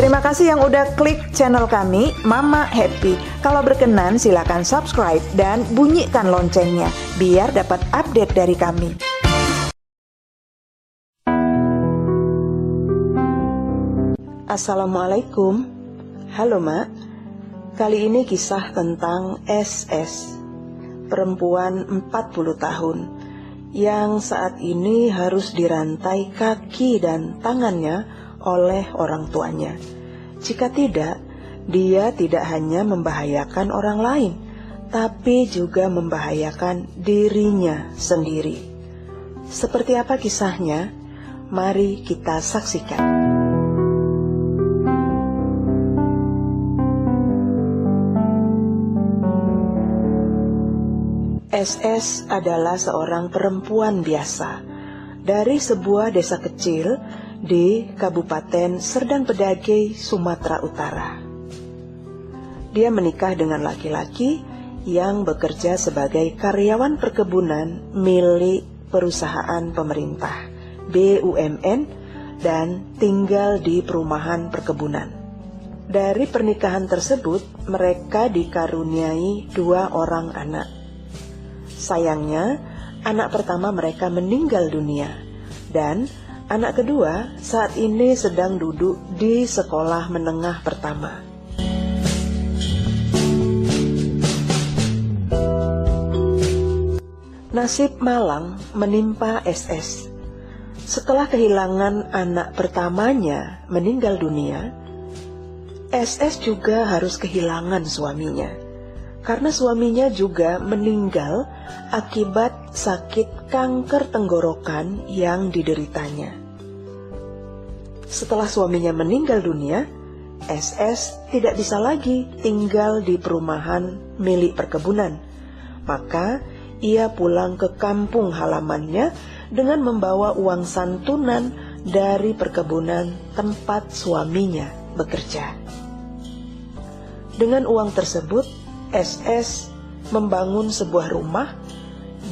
Terima kasih yang udah klik channel kami, Mama Happy. Kalau berkenan silakan subscribe dan bunyikan loncengnya biar dapat update dari kami. Assalamualaikum. Halo Mak. Kali ini kisah tentang SS, perempuan 40 tahun yang saat ini harus dirantai kaki dan tangannya oleh orang tuanya. Jika tidak, dia tidak hanya membahayakan orang lain, tapi juga membahayakan dirinya sendiri. Seperti apa kisahnya? Mari kita saksikan. SS adalah seorang perempuan biasa dari sebuah desa kecil di Kabupaten Serdang Bedagai, Sumatera Utara. Dia menikah dengan laki-laki yang bekerja sebagai karyawan perkebunan milik perusahaan pemerintah BUMN dan tinggal di perumahan perkebunan. Dari pernikahan tersebut, mereka dikaruniai 2 orang anak. Sayangnya, anak pertama mereka meninggal dunia, dan anak kedua saat ini sedang duduk di sekolah menengah pertama. Nasib malang menimpa SS. Setelah kehilangan anak pertamanya meninggal dunia, SS juga harus kehilangan suaminya. Karena suaminya juga meninggal akibat sakit kanker tenggorokan yang dideritanya. Setelah suaminya meninggal dunia, SS tidak bisa lagi tinggal di perumahan milik perkebunan. Maka ia pulang ke kampung halamannya dengan membawa uang santunan dari perkebunan tempat suaminya bekerja. Dengan uang tersebut, SS membangun sebuah rumah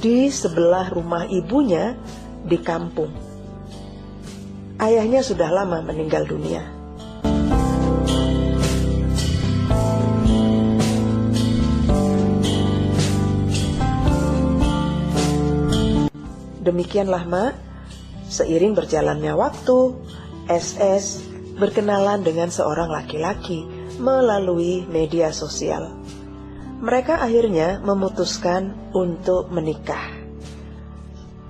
di sebelah rumah ibunya di kampung. Ayahnya sudah lama meninggal dunia. Demikianlah Mak, seiring berjalannya waktu, SS berkenalan dengan seorang laki-laki melalui media sosial. Mereka akhirnya memutuskan untuk menikah.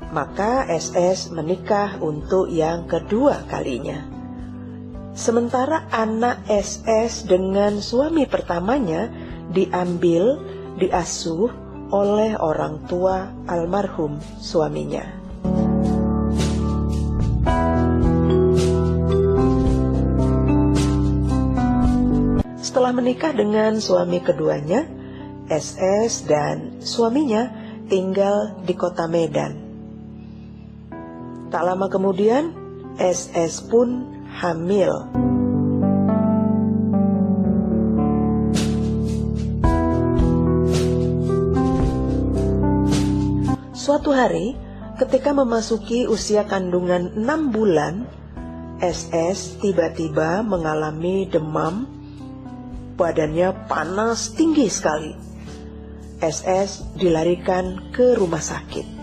Maka SS menikah untuk yang kedua kalinya. Sementara anak SS dengan suami pertamanya diambil, diasuh oleh orang tua almarhum suaminya. Setelah menikah dengan suami keduanya, SS dan suaminya tinggal di kota Medan. Tak lama kemudian, SS pun hamil. Suatu hari, ketika memasuki usia kandungan 6 bulan, SS tiba-tiba mengalami demam, badannya panas tinggi sekali. SS dilarikan ke rumah sakit.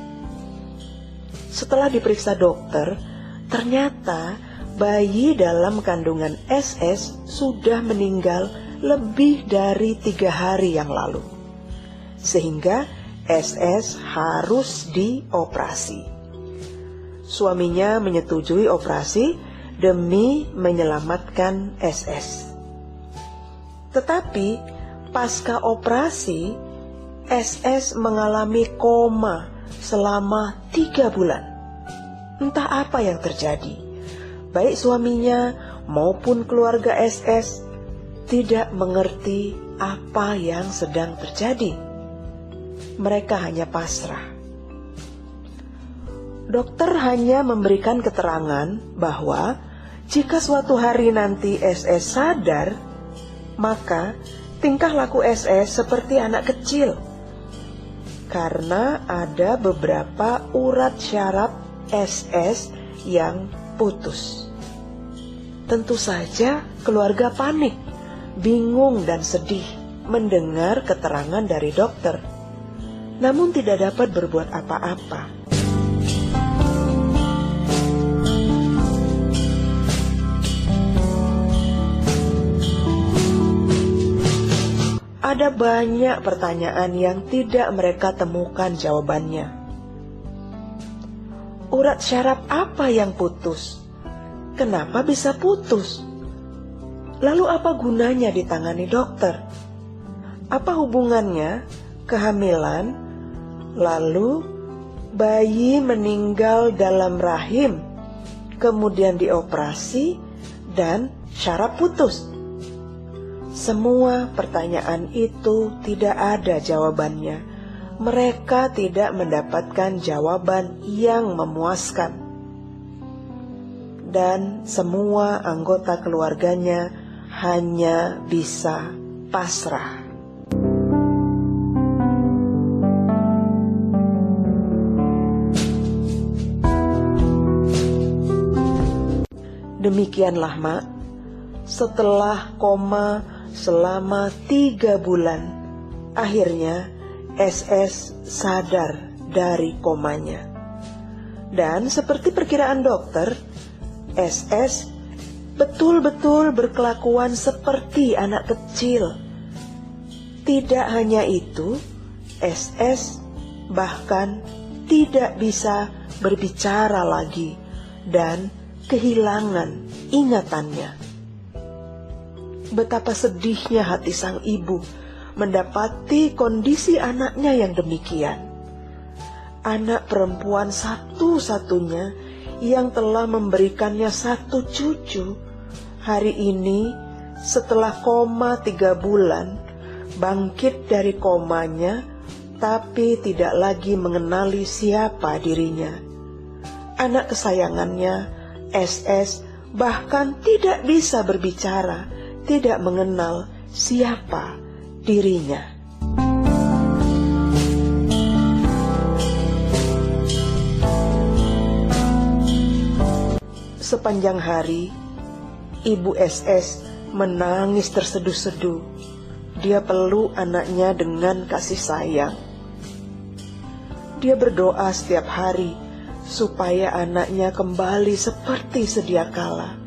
Setelah diperiksa dokter, ternyata bayi dalam kandungan SS sudah meninggal lebih dari 3 hari yang lalu. Sehingga SS harus dioperasi. Suaminya menyetujui operasi demi menyelamatkan SS. Tetapi pasca operasi, SS mengalami koma selama 3 bulan. Entah apa yang terjadi. Baik suaminya maupun keluarga SS tidak mengerti apa yang sedang terjadi. Mereka hanya pasrah. Dokter hanya memberikan keterangan bahwa jika suatu hari nanti SS sadar, maka tingkah laku SS seperti anak kecil. Karena ada beberapa urat syaraf SS yang putus. Tentu saja keluarga panik, bingung dan sedih mendengar keterangan dari dokter, namun tidak dapat berbuat apa-apa. Ada banyak pertanyaan yang tidak mereka temukan jawabannya. Urat syaraf apa yang putus? Kenapa bisa putus? Lalu apa gunanya ditangani dokter? Apa hubungannya kehamilan, lalu bayi meninggal dalam rahim, kemudian dioperasi, dan syaraf putus? Semua pertanyaan itu tidak ada jawabannya. Mereka tidak mendapatkan jawaban yang memuaskan. Dan semua anggota keluarganya hanya bisa pasrah. Demikianlah, Mak, setelah koma selama 3 bulan, akhirnya SS sadar dari komanya. Dan seperti perkiraan dokter, SS betul-betul berkelakuan seperti anak kecil. Tidak hanya itu, SS bahkan tidak bisa berbicara lagi dan kehilangan ingatannya. Betapa sedihnya hati sang ibu mendapati kondisi anaknya yang demikian. Anak perempuan satu-satunya yang telah memberikannya 1 cucu, hari ini setelah koma 3 bulan, bangkit dari komanya, tapi tidak lagi mengenali siapa dirinya. Anak kesayangannya, SS, bahkan tidak bisa berbicara, tidak mengenal siapa dirinya. Sepanjang hari, ibu SS menangis terseduh-seduh. Dia peluk anaknya dengan kasih sayang. Dia berdoa setiap hari supaya anaknya kembali seperti sedia kala.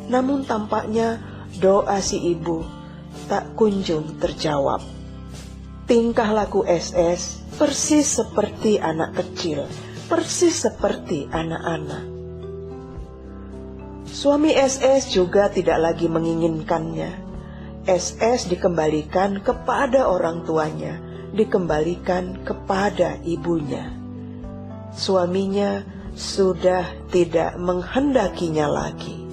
Namun tampaknya doa si ibu tak kunjung terjawab. Tingkah laku SS persis seperti anak kecil, persis seperti anak-anak. Suami SS juga tidak lagi menginginkannya. SS dikembalikan kepada orang tuanya, dikembalikan kepada ibunya. Suaminya sudah tidak menghendakinya lagi.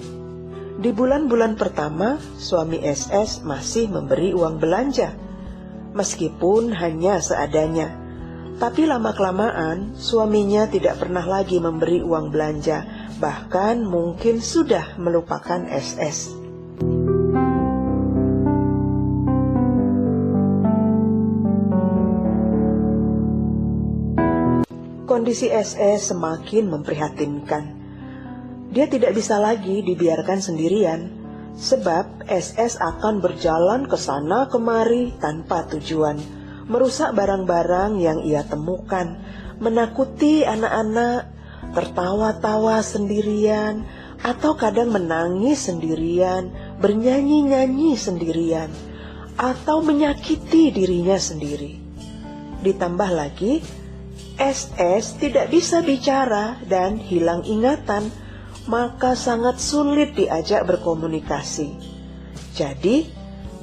Di bulan-bulan pertama, suami SS masih memberi uang belanja, meskipun hanya seadanya. Tapi lama-kelamaan, suaminya tidak pernah lagi memberi uang belanja, bahkan mungkin sudah melupakan SS. Kondisi SS semakin memprihatinkan. Dia tidak bisa lagi dibiarkan sendirian, sebab SS akan berjalan ke sana kemari tanpa tujuan, merusak barang-barang yang ia temukan, menakuti anak-anak, tertawa-tawa sendirian, atau kadang menangis sendirian, bernyanyi-nyanyi sendirian, atau menyakiti dirinya sendiri. Ditambah lagi, SS tidak bisa bicara dan hilang ingatan, maka sangat sulit diajak berkomunikasi. Jadi,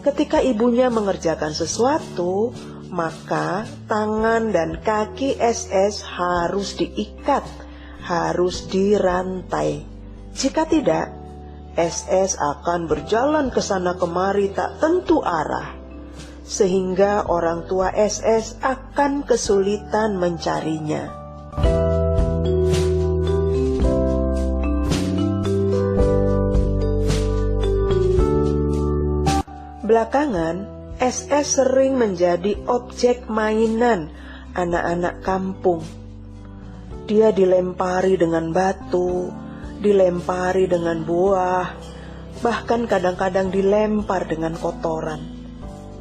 ketika ibunya mengerjakan sesuatu, maka tangan dan kaki SS harus diikat, harus dirantai. Jika tidak, SS akan berjalan ke sana kemari tak tentu arah, sehingga orang tua SS akan kesulitan mencarinya. Belakangan, SS sering menjadi objek mainan anak-anak kampung. Dia dilempari dengan batu, dilempari dengan buah, bahkan kadang-kadang dilempar dengan kotoran.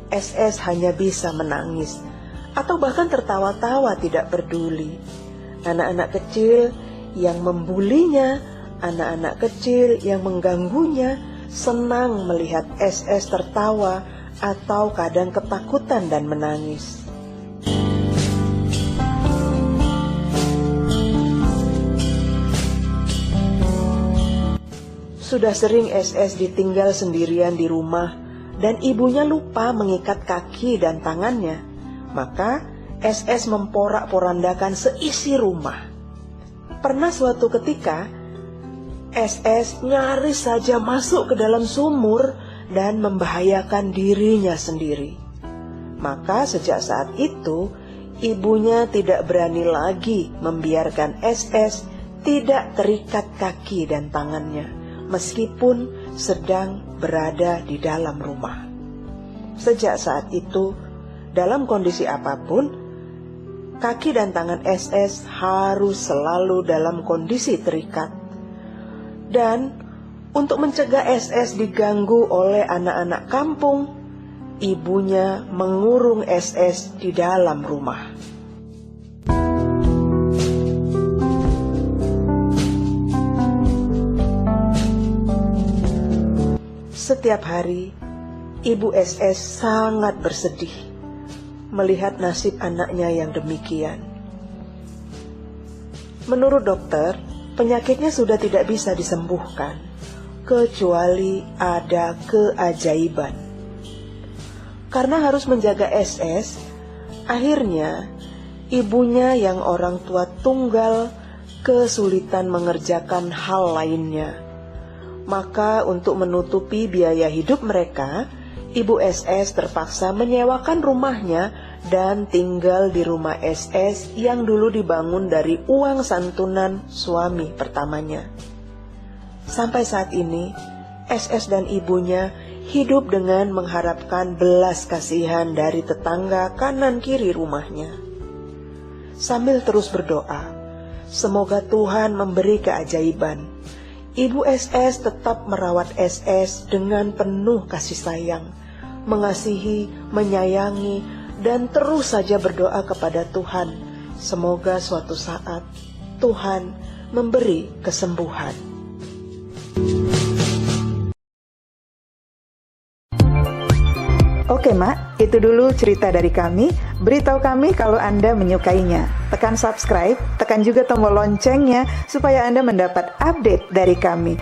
SS hanya bisa menangis, atau bahkan tertawa-tawa tidak peduli. Anak-anak kecil yang membulinya, anak-anak kecil yang mengganggunya, senang melihat SS tertawa atau kadang ketakutan dan menangis. Sudah sering SS ditinggal sendirian di rumah dan ibunya lupa mengikat kaki dan tangannya. Maka SS memporak-porandakan seisi rumah. Pernah suatu ketika SS nyaris saja masuk ke dalam sumur dan membahayakan dirinya sendiri. Maka sejak saat itu ibunya tidak berani lagi membiarkan SS tidak terikat kaki dan tangannya, meskipun sedang berada di dalam rumah. Sejak saat itu, dalam kondisi apapun, kaki dan tangan SS harus selalu dalam kondisi terikat. Dan untuk mencegah SS diganggu oleh anak-anak kampung, ibunya mengurung SS di dalam rumah. Setiap hari, ibu SS sangat bersedih melihat nasib anaknya yang demikian. Menurut dokter, penyakitnya sudah tidak bisa disembuhkan, kecuali ada keajaiban. Karena harus menjaga SS, akhirnya ibunya yang orang tua tunggal kesulitan mengerjakan hal lainnya. Maka untuk menutupi biaya hidup mereka, ibu SS terpaksa menyewakan rumahnya dan tinggal di rumah SS yang dulu dibangun dari uang santunan suami pertamanya. Sampai saat ini, SS dan ibunya hidup dengan mengharapkan belas kasihan dari tetangga kanan kiri rumahnya. Sambil terus berdoa, semoga Tuhan memberi keajaiban. Ibu SS tetap merawat SS dengan penuh kasih sayang, mengasihi, menyayangi, dan terus saja berdoa kepada Tuhan. Semoga suatu saat Tuhan memberi kesembuhan. Oke Mak, itu dulu cerita dari kami. Beritahu kami kalau Anda menyukainya. Tekan subscribe, tekan juga tombol loncengnya supaya Anda mendapat update dari kami.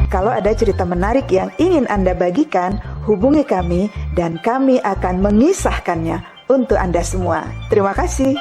Kalau ada cerita menarik yang ingin Anda bagikan, hubungi kami dan kami akan mengisahkannya untuk Anda semua. Terima kasih.